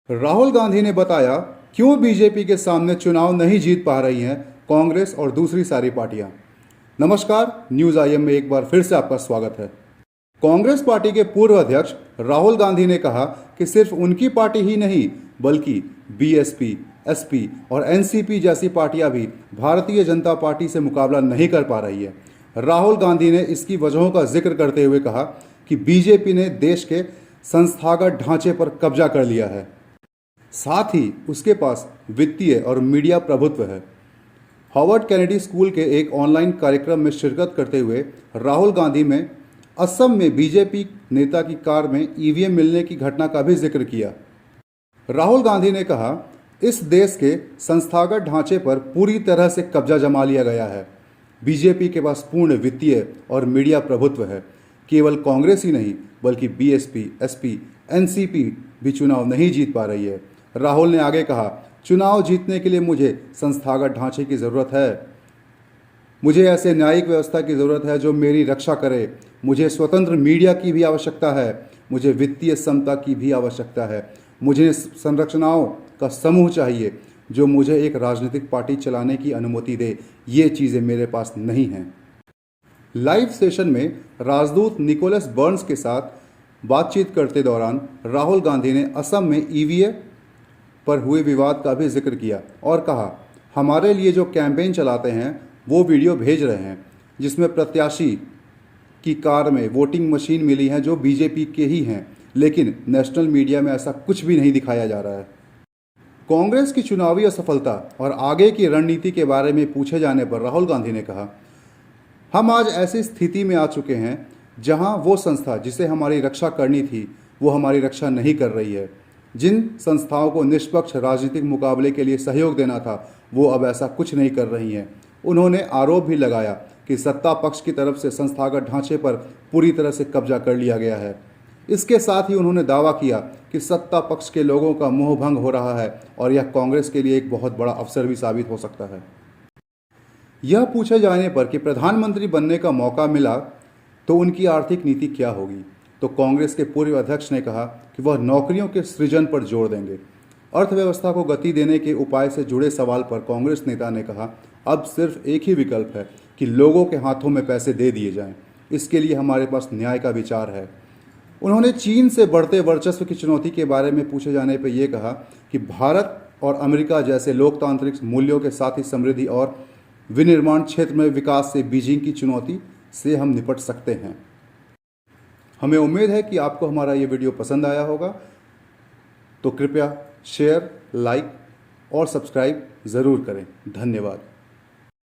राहुल गांधी ने बताया क्यों बीजेपी के सामने चुनाव नहीं जीत पा रही हैं कांग्रेस और दूसरी सारी पार्टियां। नमस्कार, न्यूज़ आईएम में एक बार फिर से आपका स्वागत है। कांग्रेस पार्टी के पूर्व अध्यक्ष राहुल गांधी ने कहा कि सिर्फ उनकी पार्टी ही नहीं बल्कि बीएसपी, एसपी और एनसीपी जैसी पार्टियां भी भारतीय जनता पार्टी से मुकाबला नहीं कर पा रही है। राहुल गांधी ने इसकी वजहों का जिक्र करते हुए कहा कि बीजेपी ने देश के संस्थागत ढांचे पर कब्जा कर लिया है, साथ ही उसके पास वित्तीय और मीडिया प्रभुत्व है। हार्वर्ड कैनेडी स्कूल के एक ऑनलाइन कार्यक्रम में शिरकत करते हुए राहुल गांधी में असम में बीजेपी नेता की कार में ईवीएम मिलने की घटना का भी जिक्र किया। राहुल गांधी ने कहा, इस देश के संस्थागत ढांचे पर पूरी तरह से कब्जा जमा लिया गया है। बीजेपी के पास पूर्ण वित्तीय और मीडिया प्रभुत्व है। केवल कांग्रेस ही नहीं बल्कि बीएसपी, एसपी, एनसीपी भी चुनाव नहीं जीत पा रही है। राहुल ने आगे कहा, चुनाव जीतने के लिए मुझे संस्थागत ढांचे की ज़रूरत है। मुझे ऐसे न्यायिक व्यवस्था की ज़रूरत है जो मेरी रक्षा करे। मुझे स्वतंत्र मीडिया की भी आवश्यकता है। मुझे वित्तीय समता की भी आवश्यकता है। मुझे संरचनाओं का समूह चाहिए जो मुझे एक राजनीतिक पार्टी चलाने की अनुमति दे। ये चीज़ें मेरे पास नहीं हैं। लाइव सेशन में राजदूत निकोलस बर्न्स के साथ बातचीत करते दौरान राहुल गांधी ने असम में ईवीएम पर हुए विवाद का भी जिक्र किया और कहा, हमारे लिए जो कैंपेन चलाते हैं वो वीडियो भेज रहे हैं जिसमें प्रत्याशी की कार में वोटिंग मशीन मिली है जो बीजेपी के ही हैं, लेकिन नेशनल मीडिया में ऐसा कुछ भी नहीं दिखाया जा रहा है। कांग्रेस की चुनावी असफलता और आगे की रणनीति के बारे में पूछे जाने पर राहुल गांधी ने कहा, हम आज ऐसी स्थिति में आ चुके हैं जहां वो संस्था जिसे हमारी रक्षा करनी थी वो हमारी रक्षा नहीं कर रही है। जिन संस्थाओं को निष्पक्ष राजनीतिक मुकाबले के लिए सहयोग देना था वो अब ऐसा कुछ नहीं कर रही हैं। उन्होंने आरोप भी लगाया कि सत्ता पक्ष की तरफ से संस्थागत ढांचे पर पूरी तरह से कब्जा कर लिया गया है। इसके साथ ही उन्होंने दावा किया कि सत्ता पक्ष के लोगों का मोह भंग हो रहा है और यह कांग्रेस के लिए एक बहुत बड़ा अवसर भी साबित हो सकता है। यह पूछे जाने पर कि प्रधानमंत्री बनने का मौका मिला तो उनकी आर्थिक नीति क्या होगी, तो कांग्रेस के पूर्व अध्यक्ष ने कहा कि वह नौकरियों के सृजन पर जोर देंगे। अर्थव्यवस्था को गति देने के उपाय से जुड़े सवाल पर कांग्रेस नेता ने कहा, अब सिर्फ एक ही विकल्प है कि लोगों के हाथों में पैसे दे दिए जाएं। इसके लिए हमारे पास न्याय का विचार है। उन्होंने चीन से बढ़ते वर्चस्व की चुनौती के बारे में पूछे जाने पर यह कहा कि भारत और अमेरिका जैसे लोकतांत्रिक मूल्यों के साथ ही समृद्धि और विनिर्माण क्षेत्र में विकास से बीजिंग की चुनौती से हम निपट सकते हैं। हमें उम्मीद है कि आपको हमारा ये वीडियो पसंद आया होगा, तो कृपया शेयर, लाइक और सब्सक्राइब ज़रूर करें। धन्यवाद।